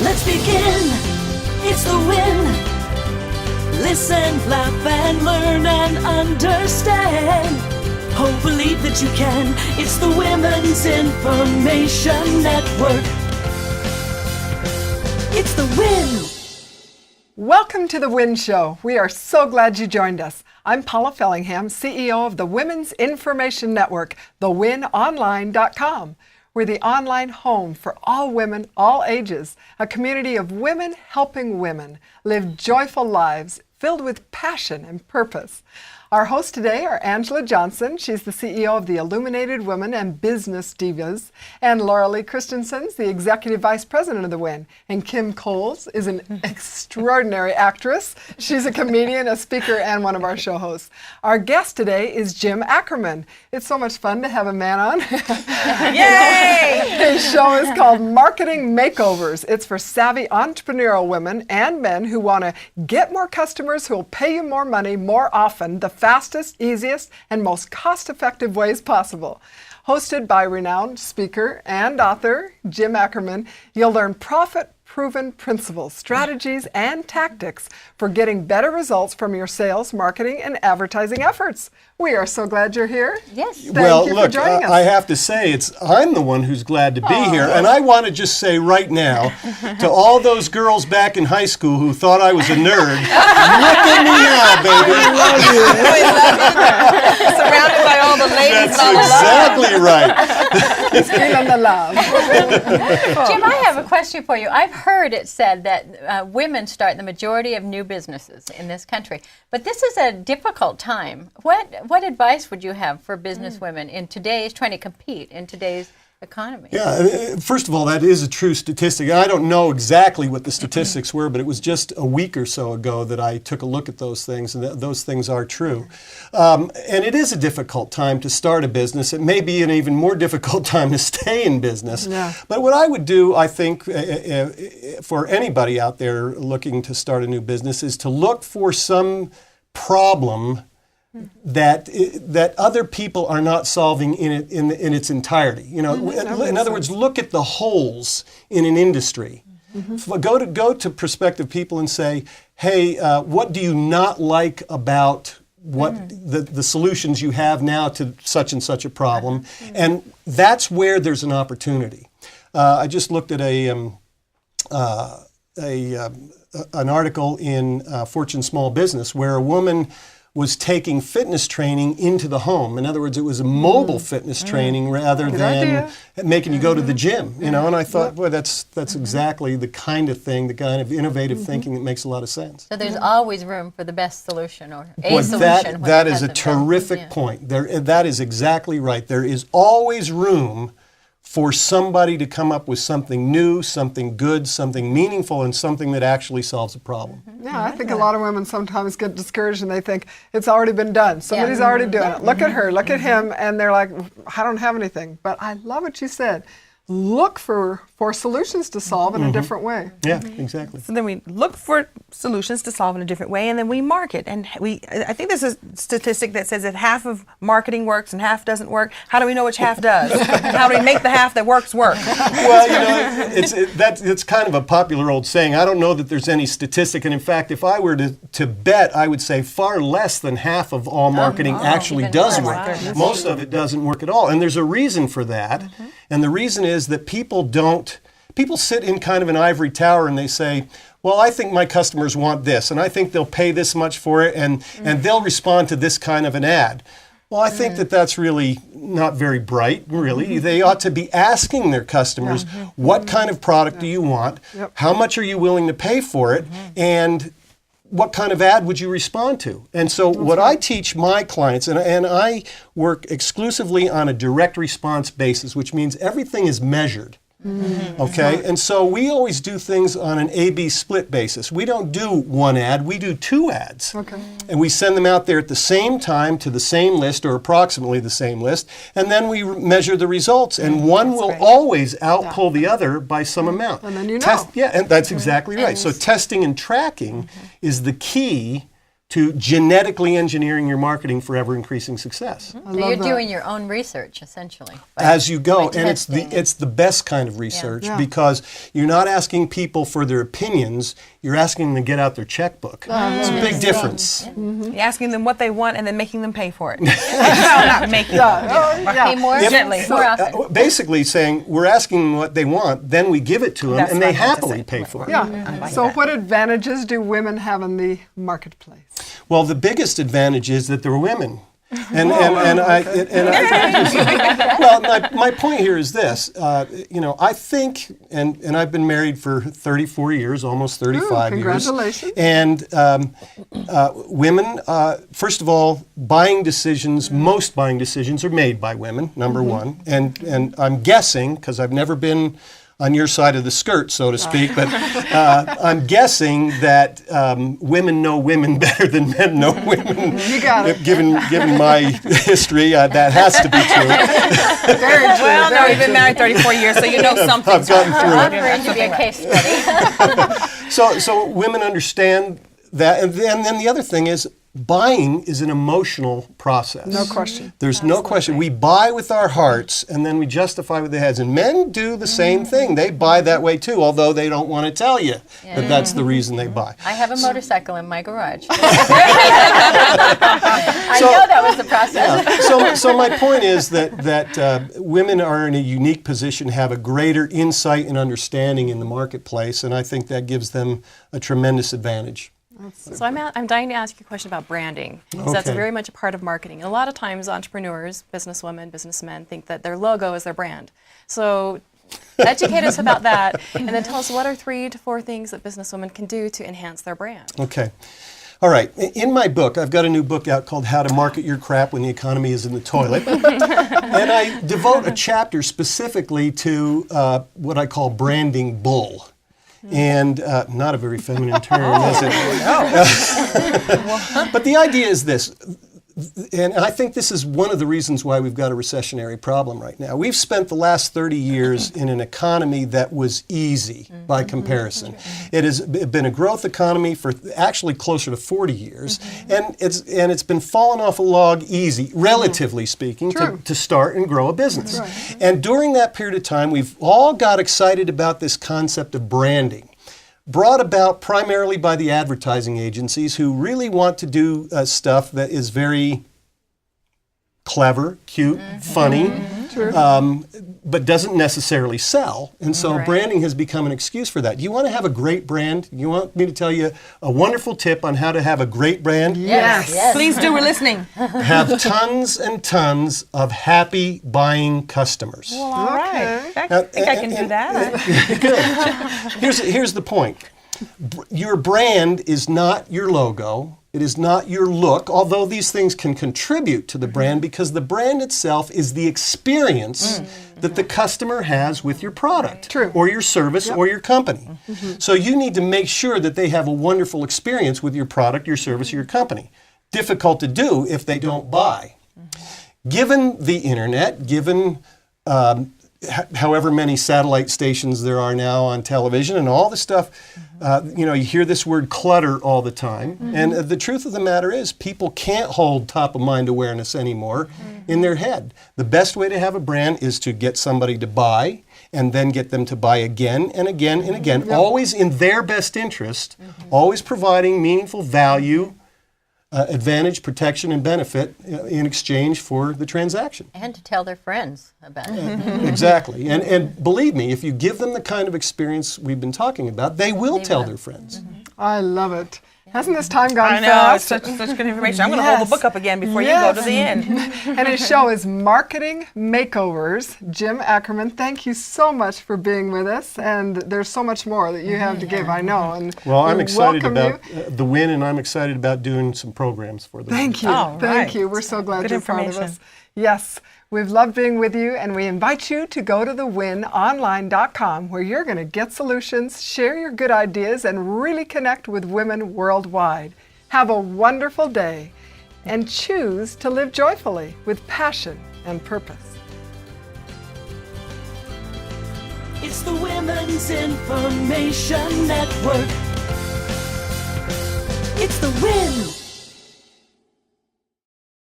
Let's begin. It's the win. Listen, laugh, and learn and understand. Hope, believe that you can. It's the Women's Information Network. It's the win. Welcome to the Win Show. We are so glad you joined us. I'm Paula Fellingham, CEO of the Women's Information Network, thewinonline.com. We're the online home for all women, all ages, a community of women helping women live joyful lives filled with passion and purpose. Our hosts today are Angela Johnson. She's the CEO of the Illuminated Women and Business Divas. And Laura Lee Christensen's the Executive Vice President of the WIN. And Kim Coles is an extraordinary actress. She's a comedian, a speaker, and one of our show hosts. Our guest today is Jim Ackerman. It's so much fun to have a man on. Yay! His show is called Marketing Makeovers. It's for savvy entrepreneurial women and men who want to get more customers who will pay you more money more often, the fastest, easiest, and most cost-effective ways possible. Hosted by renowned speaker and author Jim Ackerman, you'll learn profit-proven principles, strategies, and tactics for getting better results from your sales, marketing, and advertising efforts. We are so glad you're here. Yes. Thank you for joining us. I have to say, I'm the one who's glad to be here, and I want to just say right now to all those girls back in high school who thought I was a nerd, look at me now, baby. We love you. Surrounded by all the ladies. That's exactly right. It's feeling the love. Jim, I have a question for you. I've heard it said that women start the majority of new businesses in this country, but this is a difficult time. What advice would you have for business women in today's, trying to compete in today's economy? Yeah, first of all, that is a true statistic. I don't know exactly what the statistics were, but it was just a week or so ago that I took a look at those things, and those things are true. And it is a difficult time to start a business. It may be an even more difficult time to stay in business. Yeah. But what I would do, I think, for anybody out there looking to start a new business is to look for some problem that other people are not solving in its entirety. You know, in other words, look at the holes in an industry. Go to prospective people and say, hey, what do you not like about what the solutions you have now to such and such a problem? And that's where there's an opportunity. I just looked at an article in Fortune Small Business where a woman was taking fitness training into the home. In other words, it was a mobile fitness training rather than making you go to the gym. You know, and I thought, boy, that's exactly the kind of thing, the kind of innovative thinking that makes a lot of sense. So there's always room for the best solution or a solution. That is a terrific point. That is exactly right. There is always room for somebody to come up with something new, something good, something meaningful, and something that actually solves a problem. Yeah, I think a lot of women sometimes get discouraged and they think it's already been done. Somebody's already doing it. Look at her, look at him, and they're like, I don't have anything. But I love what you said. Look for solutions to solve in a different way. Yeah, exactly. So then we look for solutions to solve in a different way, and then we market. And I think there's a statistic that says that half of marketing works and half doesn't work. How do we know which half does? And how do we make the half that works work? Well, you know, it's kind of a popular old saying. I don't know that there's any statistic, and in fact, if I were to bet, I would say far less than half of all marketing actually does work. Most of it doesn't work at all, and there's a reason for that. And the reason is that people sit in kind of an ivory tower and they say, well, I think my customers want this, and I think they'll pay this much for it, and they'll respond to this kind of an ad. Well, I think that's really not very bright, really. They ought to be asking their customers, what kind of product do you want? How much are you willing to pay for it? And what kind of ad would you respond to? And so what I teach my clients, and I work exclusively on a direct response basis, which means everything is measured. Okay, and so we always do things on an A-B split basis. We don't do one ad, we do two ads. Okay. And we send them out there at the same time to the same list or approximately the same list, and then we measure the results, and one will always outpull the other by some amount. And then you know. And that's exactly right. So testing and tracking is the key to genetically engineering your marketing for ever-increasing success. So you're doing your own research, essentially. As you go, by and it's the best kind of research because you're not asking people for their opinions, you're asking them to get out their checkbook. It's a big difference. You're asking them what they want and then making them pay for it. Not making them. Pay more gently, more often. Basically saying, we're asking them what they want, then we give it to them, That's and what they I meant to happily say. pay for it. Yeah. So what advantages do women have in the marketplace? Well, the biggest advantage is that they're women. And my point here is this. I think, and I've been married for 34 years, almost 35 congratulations. years. And women, first of all, most buying decisions are made by women, number one. And I'm guessing, because I've never been on your side of the skirt, so to speak, but I'm guessing that women know women better than men know women. You got it. Given my history, that has to be true. Very true. Well, no, you've been married 34 years, so you know something. I've gotten through I'm it. going to be a case study. So women understand that, and then the other thing is, buying is an emotional process. No question. There's no question. We buy with our hearts and then we justify with the heads. And men do the same thing. They buy that way too, although they don't want to tell you that that's the reason they buy. I have a motorcycle in my garage. I know that was the process. So my point is that women are in a unique position, have a greater insight and understanding in the marketplace, and I think that gives them a tremendous advantage. So I'm dying to ask you a question about branding. So that's very much a part of marketing. A lot of times entrepreneurs, businesswomen, businessmen think that their logo is their brand. So educate us about that and then tell us what are 3 to 4 things that businesswomen can do to enhance their brand. Okay. All right. In my book, I've got a new book out called How to Market Your Crap When the Economy is in the Toilet. And I devote a chapter specifically to what I call branding bull. And not a very feminine term, is it? But the idea is this, and I think this is one of the reasons why we've got a recessionary problem right now. We've spent the last 30 years in an economy that was easy by comparison. It has been a growth economy for actually closer to 40 years, and it's been falling off a log easy, relatively speaking, to start and grow a business. And during that period of time, we've all got excited about this concept of branding, brought about primarily by the advertising agencies who really want to do stuff that is very clever, cute, funny, but doesn't necessarily sell. And so branding has become an excuse for that. Do you want to have a great brand? You want me to tell you a wonderful tip on how to have a great brand? Yes. Please do, we're listening. Have tons and tons of happy buying customers. Well, all right. I Now, think I can do that. Good. Here's the point. Your brand is not your logo. It is not your look, although these things can contribute to the brand because the brand itself is the experience that the customer has with your product or your service or your company. So you need to make sure that they have a wonderful experience with your product, your service, or your company. Difficult to do if they don't buy. Given the internet, given however many satellite stations there are now on television and all the stuff, you hear this word clutter all the time. And the truth of the matter is people can't hold top of mind awareness anymore in their head. The best way to have a brand is to get somebody to buy and then get them to buy again and again and again, always in their best interest, always providing meaningful value, advantage, protection, and benefit in exchange for the transaction. And to tell their friends about it. Exactly. And believe me, if you give them the kind of experience we've been talking about, they will tell their friends. I love it. Hasn't this time gone I know, it's fast? such good information. I'm going to hold the book up again before you go to the end. And his show is Marketing Makeovers. Jim Ackerman, thank you so much for being with us. And there's so much more that you have to give, I know. And Well, I'm we excited welcome about the win, and I'm excited about doing some programs for them. Thank you. All Thank right. you. We're so glad Good you're part of information. us. Yes, we've loved being with you, and we invite you to go to thewinonline.com where you're going to get solutions, share your good ideas, and really connect with women worldwide. Have a wonderful day, and choose to live joyfully with passion and purpose. It's the Women's Information Network. It's the win.